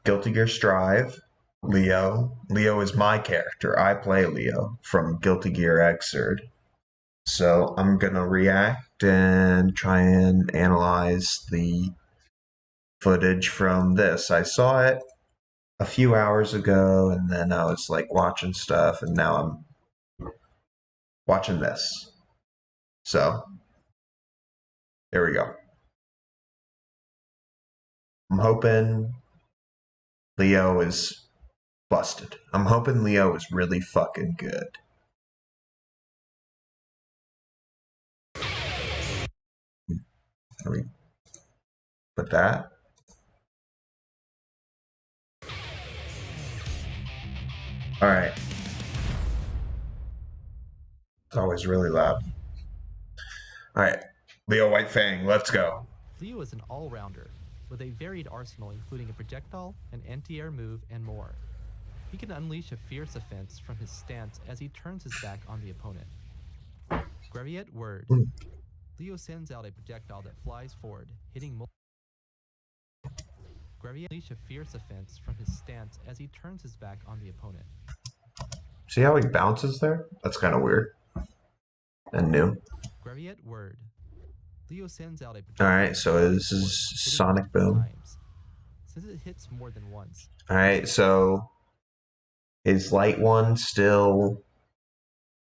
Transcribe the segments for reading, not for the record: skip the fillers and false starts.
Guilty Gear Strive, Leo. Leo is my character. I play Leo from Guilty Gear Xrd. So I'm gonna react and try and analyze the footage from this. I saw it a few hours ago, and then I was like watching stuff, and now I'm watching this. So here we go. I'm hoping Leo is busted. I'm hoping Leo is really fucking good. Let me put that. All right. It's always really loud. All right. Leo White Fang, let's go. Leo is an all-rounder, with a varied arsenal including a projectile, an anti-air move, and more. He can unleash a fierce offense from his stance as he turns his back on the opponent. Graviet Word. Leo sends out a projectile that flies forward, hitting multiple. Graviet unleash a fierce offense from his stance as he turns his back on the opponent. See how he bounces there? That's kind of weird and new. Graviet Word. Leo sends out a projectile. Alright, so this is Sonic Boom. Since it hits more than once. Alright, so his light one still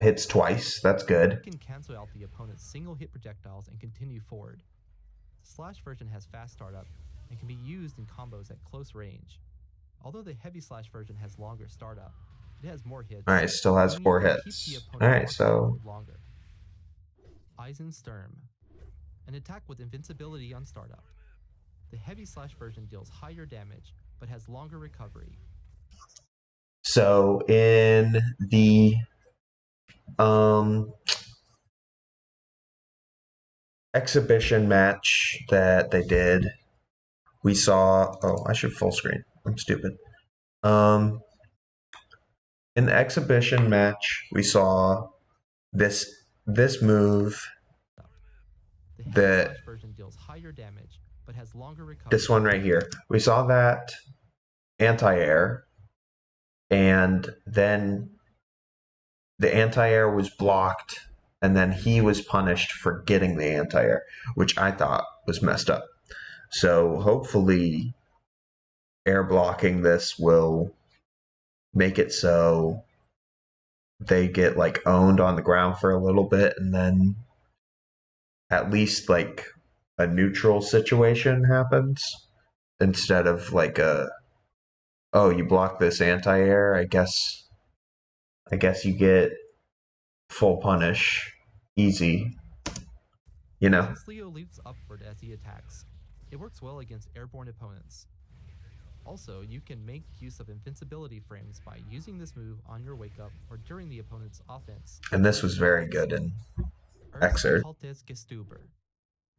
hits twice. That's good. You can cancel out the opponent's single hit projectiles and continue forward. The Slash version has fast startup and can be used in combos at close range. Although the Heavy Slash version has longer startup, it has more hits. Alright, still has 4 hits. Alright, so longer. Eisensturm. An attack with invincibility on startup. The Heavy Slash version deals higher damage, but has longer recovery. So in the exhibition match that they did, we saw, oh, I should full screen. I'm stupid. In the exhibition match, we saw this move that version deals higher damage but has longer recovery. This one right here. We saw that anti-air, and then the anti-air was blocked, and then he was punished for getting the anti-air, which I thought was messed up. So hopefully air blocking this will make it so they get like owned on the ground for a little bit, and then at least like a neutral situation happens instead of like a, oh, you block this anti-air, I guess you get full punish easy, you know. Since Leo leaps upward as he attacks, it works well against airborne opponents. Also, you can make use of invincibility frames by using this move on your wake up or during the opponent's offense. And this was very good in Xrd.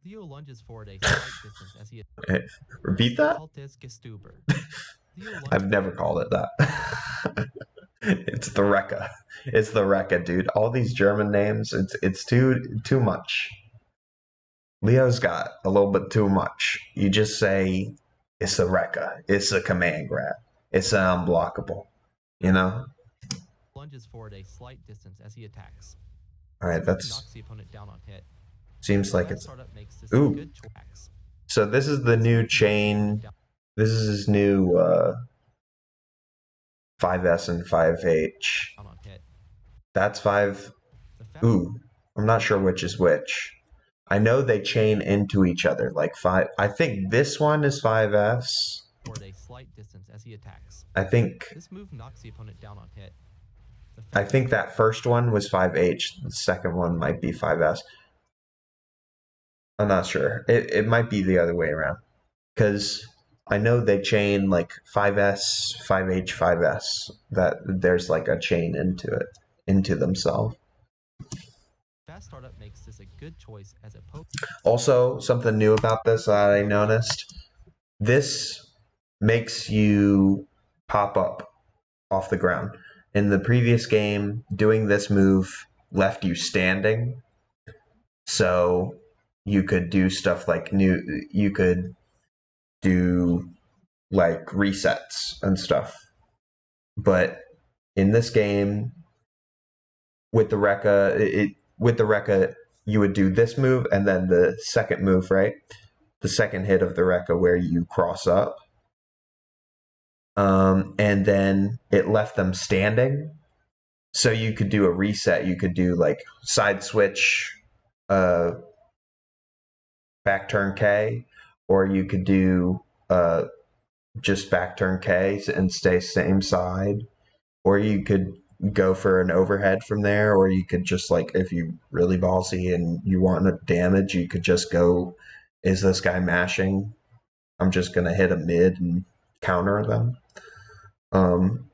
Leo lunges forward a slight distance as he repeat that? I've never called it that. It's the Rekka. It's the Rekka, dude. All these German names, it's too much. Leo's got a little bit too much. You just say it's the Rekka. It's a command grab. It's an unblockable. You know? Lunges forward a slight distance as he attacks. Alright, that's knocks the opponent down on hit. Seems like it's ooh. So this is the new chain. This is his new 5S and 5H. That's 5. Ooh, I'm not sure which is which. I know they chain into each other like 5. I think this one is 5S. A slight distance as he attacks. I think this move knocks the opponent down on hit. I think that first one was 5H. The second one might be 5S. I'm not sure. It might be the other way around. Because I know they chain like 5S, 5H, 5S. That there's like a chain into themselves. Fast startup makes this a good choice as a poke. Also, something new about this that I noticed. This makes you pop up off the ground. In the previous game, doing this move left you standing. So you could do stuff like you could do like resets and stuff. But in this game, with the Rekka, with the Rekka, you would do this move and then the second move, right? The second hit of the Rekka where you cross up. And then it left them standing. So you could do a reset. You could do like side switch, uh, back turn K, or you could do just back turn K and stay same side, or you could go for an overhead from there, or you could just like if you really ballsy and you want to damage, you could just go. Is this guy mashing? I'm just gonna hit a mid and counter them. Um,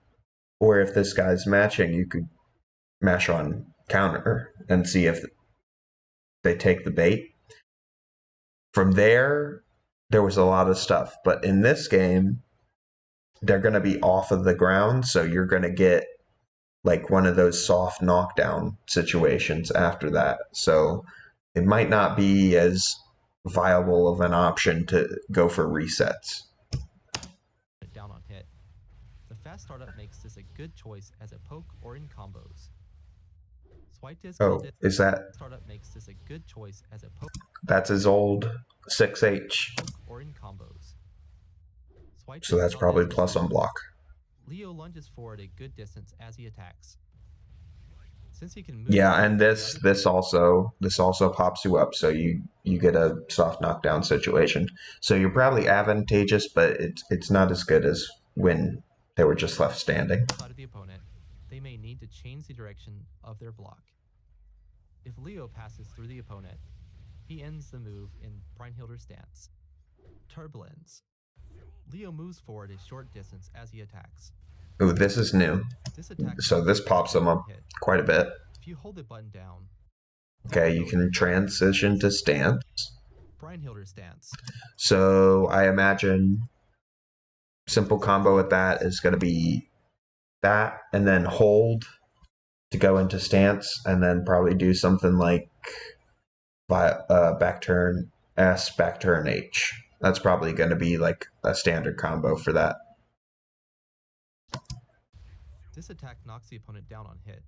or if this guy's matching, you could mash on counter and see if they take the bait. From there was a lot of stuff. But in this game, they're going to be off of the ground. So you're going to get like one of those soft knockdown situations after that. So it might not be as viable of an option to go for resets. Down on hit. The fast startup makes this a good choice as a poke or in combos. Swipe disc Oh, is that startup makes this a good choice as a poke that's his old 6H? or in combos. Swipe So that's probably plus on block. Leo lunges forward a good distance as he attacks. Since he can move, yeah, and this also pops you up, so you get a soft knockdown situation. So you're probably advantageous, but it's not as good as when they were just left standing. Side of the opponent, they may need to change the direction of their block. If Leo passes through the opponent, he ends the move in Brynhilder stance. Turbulence. Leo moves forward a short distance as he attacks. Ooh, this is new. So this pops them up quite a bit. If you hold the button down, okay, you can transition to stance. Brynhilder stance. So I imagine simple combo with that is going to be that, and then hold to go into stance, and then probably do something like back turn S, back turn H. That's probably going to be like a standard combo for that. This attack knocks the opponent down on hit.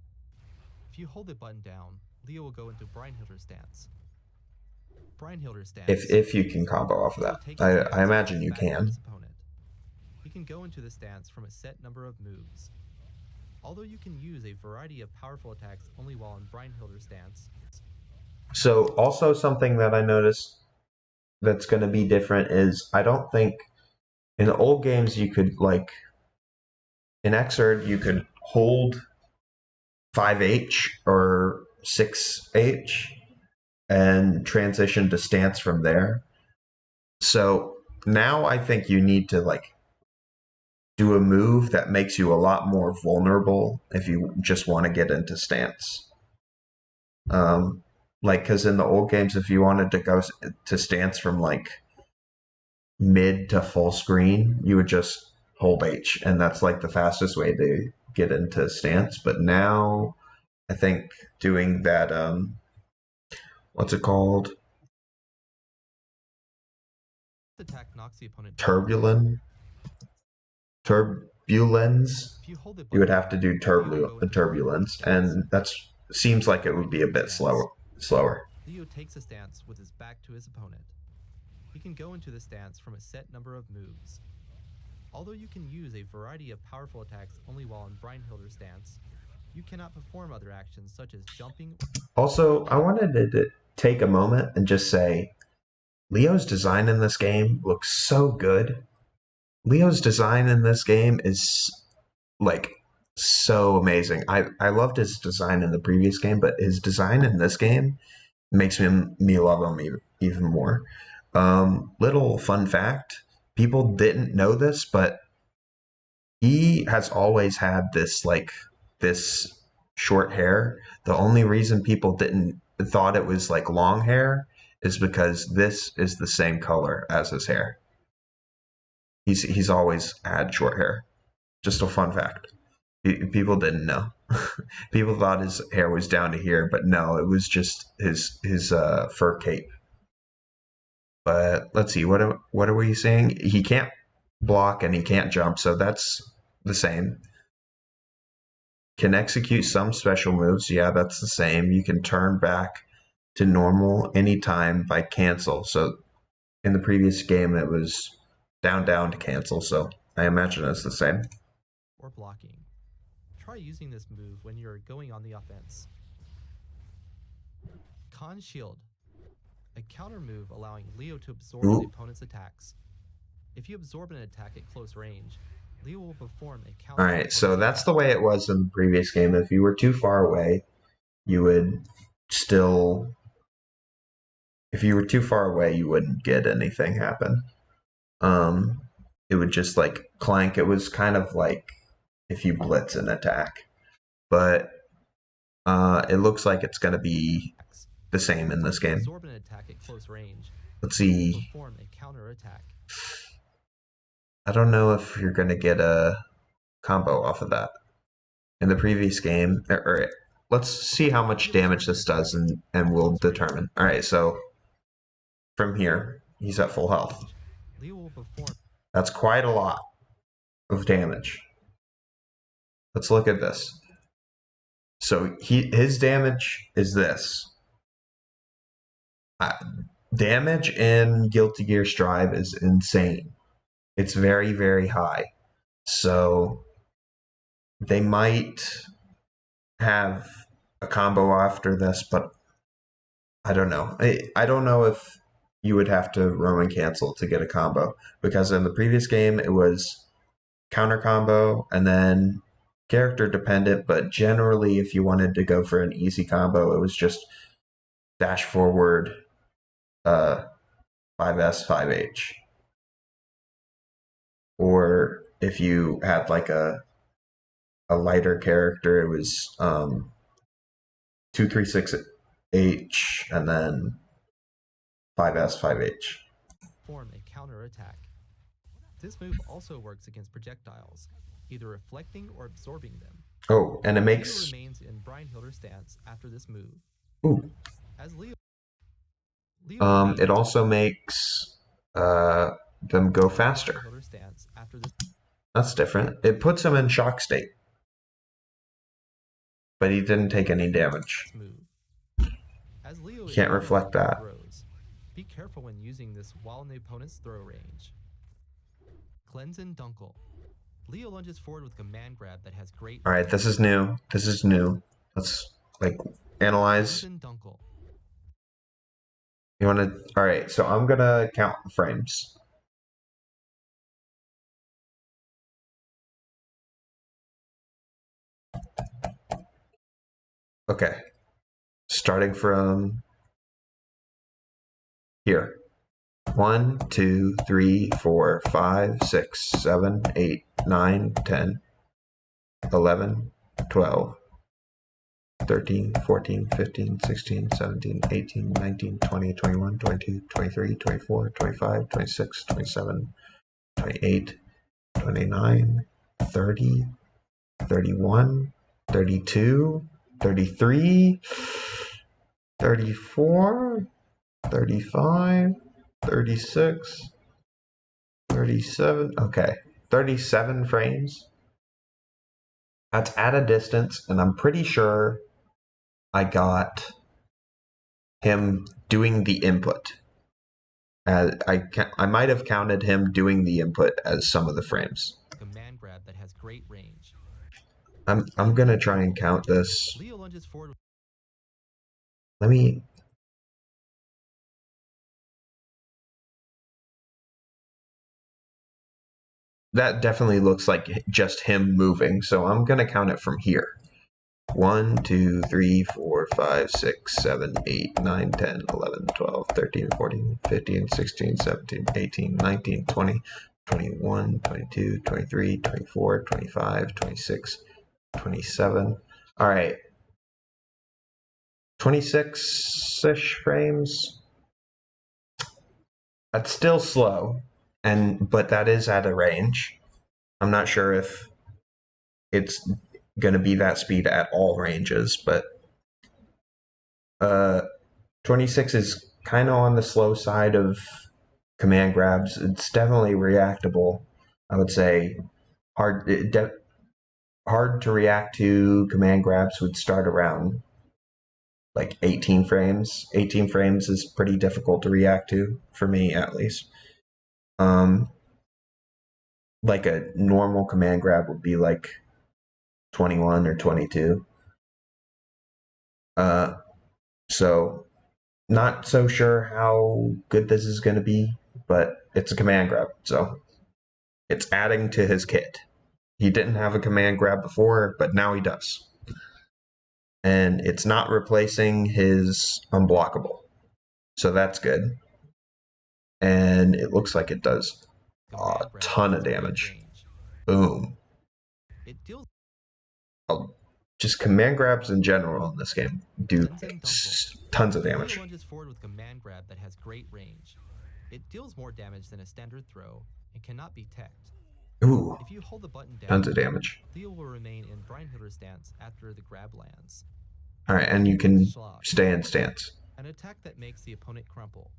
If you hold the button down, Leo will go into Brynhilder stance. Brynhilder stance. If you can combo off of that, I imagine you can. He can go into the stance from a set number of moves. Although you can use a variety of powerful attacks only while in Brynhilder stance. So also something that I noticed that's going to be different is I don't think in the old games you could like in Xrd you could hold 5H or 6H and transition to stance from there. So now I think you need to like do a move that makes you a lot more vulnerable if you just want to get into stance. Like, because in the old games, if you wanted to go to stance from like mid to full screen, you would just hold H, and that's like the fastest way to get into stance. But now, I think doing that, what's it called? Attack knocks the opponent turbulence. You would have to do turbulence, and that seems like it would be a bit slower. Leo takes a stance with his back to his opponent. He can go into the stance from a set number of moves. Although you can use a variety of powerful attacks only while in Brynhilder stance, you cannot perform other actions such as jumping. Also, I wanted to take a moment and just say, Leo's design in this game looks so good. Leo's design in this game is like so amazing. I loved his design in the previous game, but his design in this game makes me love him even more. Little fun fact, people didn't know this, but he has always had this short hair. The only reason people didn't thought it was like long hair is because this is the same color as his hair. He's always had short hair. Just a fun fact. People didn't know. People thought his hair was down to here, but no, it was just his fur cape. But let's see, what are we saying? He can't block and he can't jump, so that's the same. Can execute some special moves, yeah, that's the same. You can turn back to normal anytime by cancel. So in the previous game, it was down, down to cancel, so I imagine it's the same. or blocking. Try using this move when you're going on the offense. Con Shield, a counter move allowing Leo to absorb Ooh. the opponent's attacks. If you absorb an attack at close range, Leo will perform a counter. Alright, so that's attack. the way it was in the previous game. If you were too far away, you would still... If you were too far away, you wouldn't get anything happen. It would just like clank. It was kind of like if you blitz an attack. But it looks like it's going to be the same in this game. Absorb an attack at close range. Let's see. Perform a counter attack. I don't know if you're going to get a combo off of that. In the previous game, or let's see how much damage this does, and we'll determine. All right, so from here, he's at full health. That's quite a lot of damage. Let's look at this. So his damage is this. Damage in Guilty Gear Strive is insane. It's very, very high. So they might have a combo after this, but I don't know. I don't know if you would have to Roman cancel to get a combo, because in the previous game it was counter combo and then character dependent, but generally if you wanted to go for an easy combo, it was just dash forward 5S, 5H. Or if you had like a lighter character, it was 236H and then 5S, 5H. Form a counter attack. This move also works against projectiles, either reflecting or absorbing them. Oh, and it makes... Leo remains in Brian Hilder's stance after this move. Ooh. As Leo it also makes them go faster. That's different. It puts him in shock state. But he didn't take any damage. As Leo can't reflect that. Be careful when using this while in the opponent's throw range. Cleanse and Dunkel. Leo lunges forward with command grab that has great... Alright, this is new. This is new. Let's, like, analyze. You want to... Alright, so I'm going to count the frames. Okay. Starting from here. 1, 2, 3, 4, 5, 6, 7, 8, 9, 10, 11, 12, 13, 14, 15, 16, 17, 18, 19, 20, 21, 22, 23, 24, 25, 26, 27, 28, 29, 30, 31, 32, 33, 34, 35, 36, 37, okay, 37 frames. That's at a distance, and I'm pretty sure I got him doing the input. I might have counted him doing the input as some of the frames. Command grab that has great range. I'm gonna try and count this. Leo lunges forward. Let me... That definitely looks like just him moving, so I'm gonna count it from here. 1, 2, 3, 4, 5, 6, 7, 8, 9, 10, 11, 12, 13, 14, 15, 16, 17, 18, 19, 20, 21, 22, 23, 24, 25, 26, 27. All right. 26-ish frames. That's still slow, but that is at a range. I'm not sure if it's going to be that speed at all ranges, but 26 is kind of on the slow side of command grabs. It's definitely reactable. I would say hard hard to react to command grabs would start around like 18 frames. 18 frames is pretty difficult to react to for me, at least. Um, like a normal command grab would be like 21 or 22. Uh, so not so sure how good this is going to be, but it's a command grab, so it's adding to his kit. He didn't have a command grab before, but now he does. And it's not replacing his unblockable. So that's good. And it looks like it does a Command grab ton has of great damage. range. Boom. It deals Just command grabs in general in this game do Zen Dunkel. tons of Leo damage. lunges forward with command grab that has great range. It deals more damage than a standard throw and cannot be teched. Ooh, If you hold the button tons down, of damage. Leo will remain in Breinhilder stance after the grab lands. All right, and you can Schlag, stay in stance. an attack that makes the opponent crumple.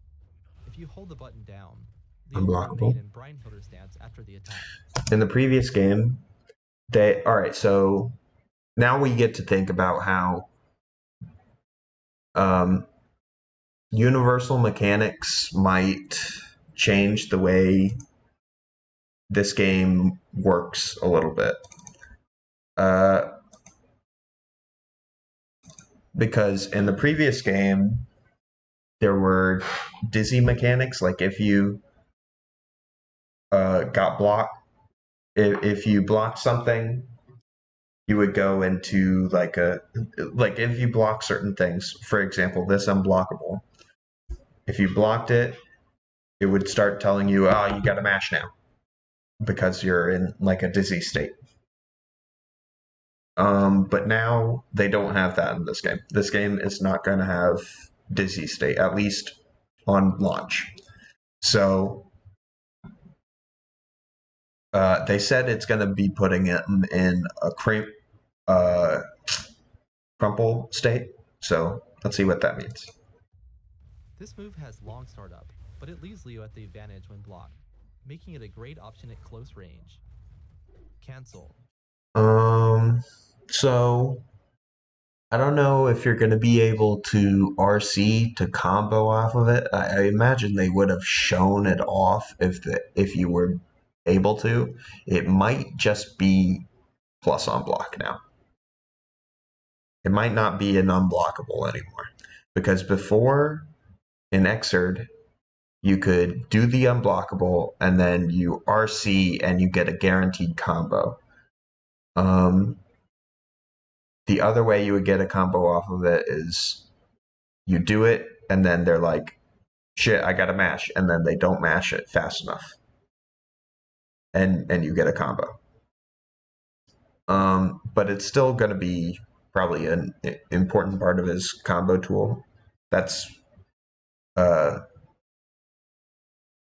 If you hold the button down, Leo will remain Unblockable. in Breinhilder stance after the attack. In the previous game, all right, so now we get to think about how um, universal mechanics might change the way this game works a little bit. Because in the previous game, there were dizzy mechanics, like if you got blocked, if you blocked something, you would go into like if you block certain things, for example, this unblockable. If you blocked it, it would start telling you, oh, you got to mash now because you're in like a dizzy state. But now they don't have that in this game. This game is not going to have dizzy state, at least on launch. So they said it's going to be putting it in a crumple state. So let's see what that means. This move has long startup, but it leaves Leo at the advantage when blocked, making it a great option at close range. Cancel. So I don't know if you're going to be able to RC to combo off of it. I imagine they would have shown it off if you were able to. It might just be plus on block now. It might not be an unblockable anymore because before in Xrd you could do the unblockable and then you RC and you get a guaranteed combo. The other way you would get a combo off of it is you do it and then they're like, shit, I gotta mash, and then they don't mash it fast enough. And you get a combo. But it's still gonna be probably an important part of his combo tool. That's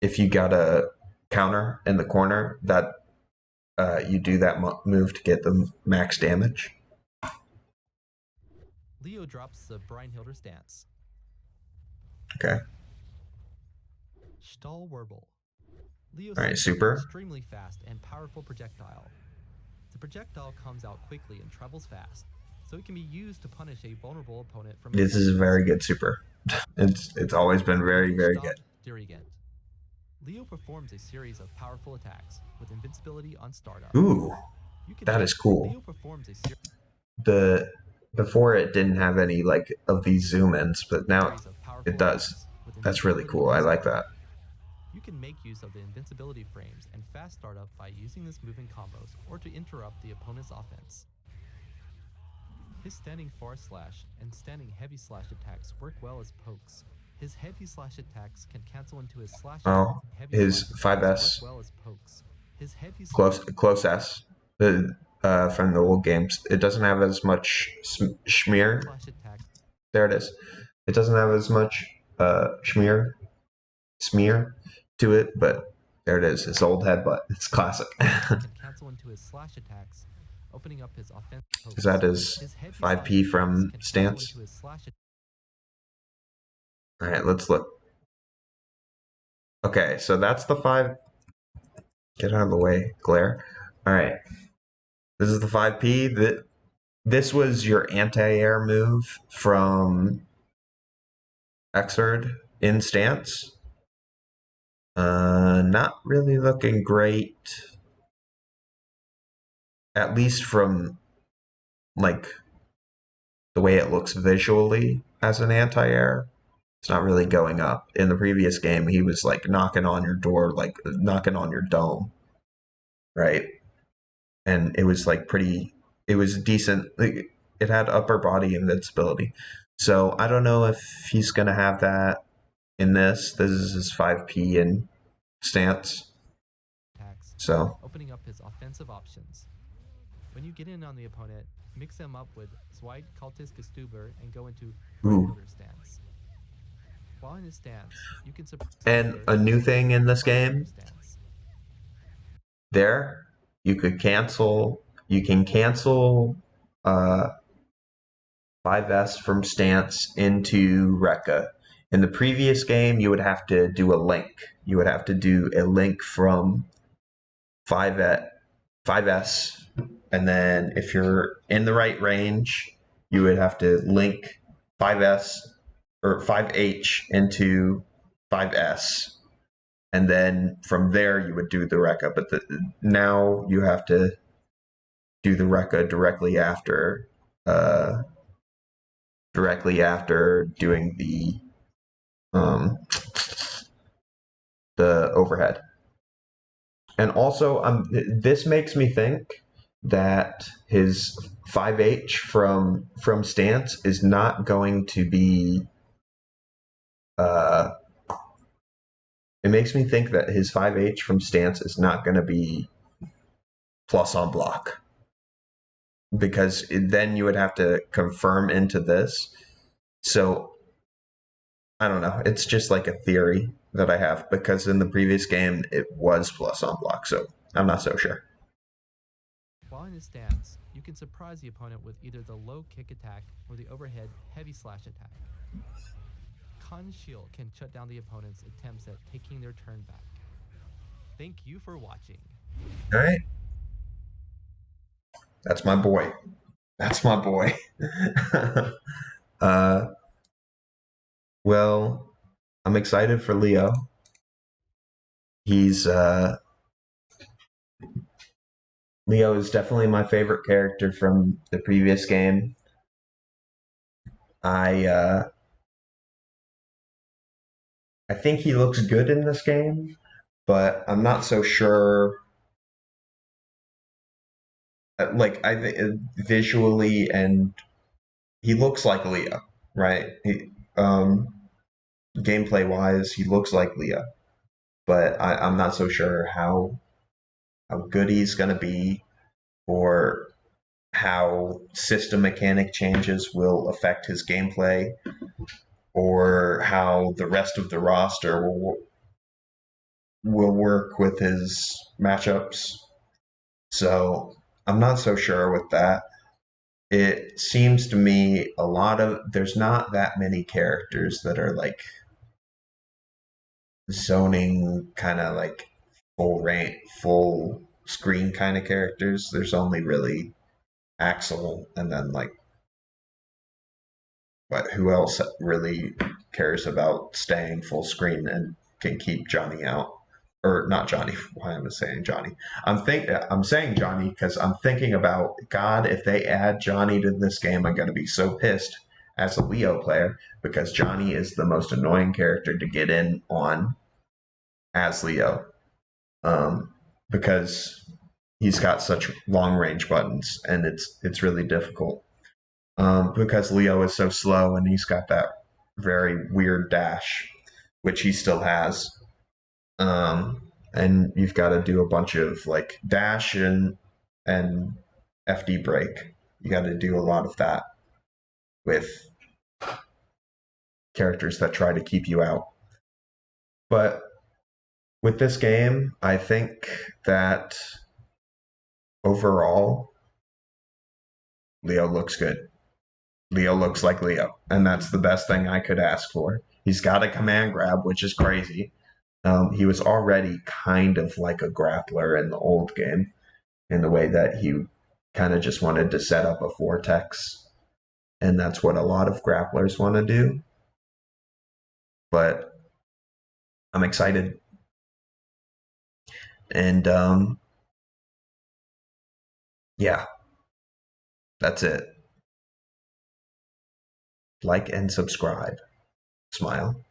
if you got a counter in the corner, that you do that move to get the max damage. Leo drops the Breinhilder stance. Okay. Stahlwirbel. Leo All right, sends an super. extremely fast and powerful projectile. The projectile comes out quickly and travels fast, so it can be used to punish a vulnerable opponent from This is a very good super. It's always been very, very good. Dirigent. Leo performs a series of powerful attacks with invincibility on startup. Ooh, that is cool. Leo performs a Before it didn't have any like of these zoom ins, but now it does. That's really cool. I like that. You can make use of the invincibility frames and fast startup by using this move in combos or to interrupt the opponent's offense. His standing far slash and standing heavy slash attacks work well as pokes. His heavy slash attacks can cancel into his slash. Oh, his 5S. Work well as pokes. His heavy close S. From the old games, it doesn't have as much schmear. There it is. It doesn't have as much smear to it, but there it is. His old headbutt. It's classic. Can cancel into his slash attacks, opening up his offense. Is that his 5P from stance? All right, let's look. Okay, so that's the 5. Get out of the way, glare. All right. This is the 5P. This was your anti-air move from Xrd in stance. Not really looking great, at least from like the way it looks visually as an anti-air. It's not really going up. In the previous game, he was like knocking on your door, like knocking on your dome, right? And it was like pretty. It was decent. Like, it had upper body invincibility. So I don't know if he's gonna have that in this. This is his 5P in stance. attacks, So opening up his offensive options. When you get in on the opponent, mix them up with Zweit Cultist Gestuber and go into ooh. Freibooter stance. While in his stance, you can surprise And Gestuber a and new go thing into in this Freibooter game, stance. there you could cancel. You can cancel uh, 5S from stance into Rekka. In the previous game, you would have to do a link. You would have to do a link from 5S, and then if you're in the right range, you would have to link 5S or 5H into 5S, and then from there you would do the Rekka. But now you have to do the Rekka directly after doing um, the overhead. And also, this makes me think that his 5H from stance is not going to be. Uh, it makes me think that his 5H from stance is not going to be plus on block, because then you would have to confirm into this. So I don't know. It's just like a theory that I have, because in the previous game it was plus on block. So I'm not so sure. While in his stance, you can surprise the opponent with either the low kick attack or the overhead heavy slash attack. Khan's shield can shut down the opponent's attempts at taking their turn back. Thank you for watching. All right. That's my boy. That's my boy. uh, well, I'm excited for Leo. He's Leo is definitely my favorite character from the previous game. I I think he looks good in this game, but I'm not so sure. Like I think visually, and he looks like Leo, right? Gameplay wise, he looks like Leo, but I'm not so sure how good he's gonna be, or how system mechanic changes will affect his gameplay, or how the rest of the roster will work with his matchups. So I'm not so sure with that. It seems to me there's not that many characters that are like zoning kind of like full screen kind of characters. There's only really Axel, and then like, but who else really cares about staying full screen and can keep Johnny out? Or not Johnny. Why am I saying Johnny? I'm saying Johnny because I'm thinking about, God. If they add Johnny to this game, I'm going to be so pissed as a Leo player, because Johnny is the most annoying character to get in on as Leo, um, because he's got such long range buttons, and it's really difficult, because Leo is so slow, and he's got that very weird dash, which he still has. And you've got to do a bunch of like dash and FD break. You got to do a lot of that with characters that try to keep you out. But with this game, I think that overall, Leo looks good. Leo looks like Leo, and that's the best thing I could ask for. He's got a command grab, which is crazy. He was already kind of like a grappler in the old game in the way that he kind of just wanted to set up a vortex, and that's what a lot of grapplers want to do. But I'm excited, and yeah, that's it. Like and subscribe. Smile.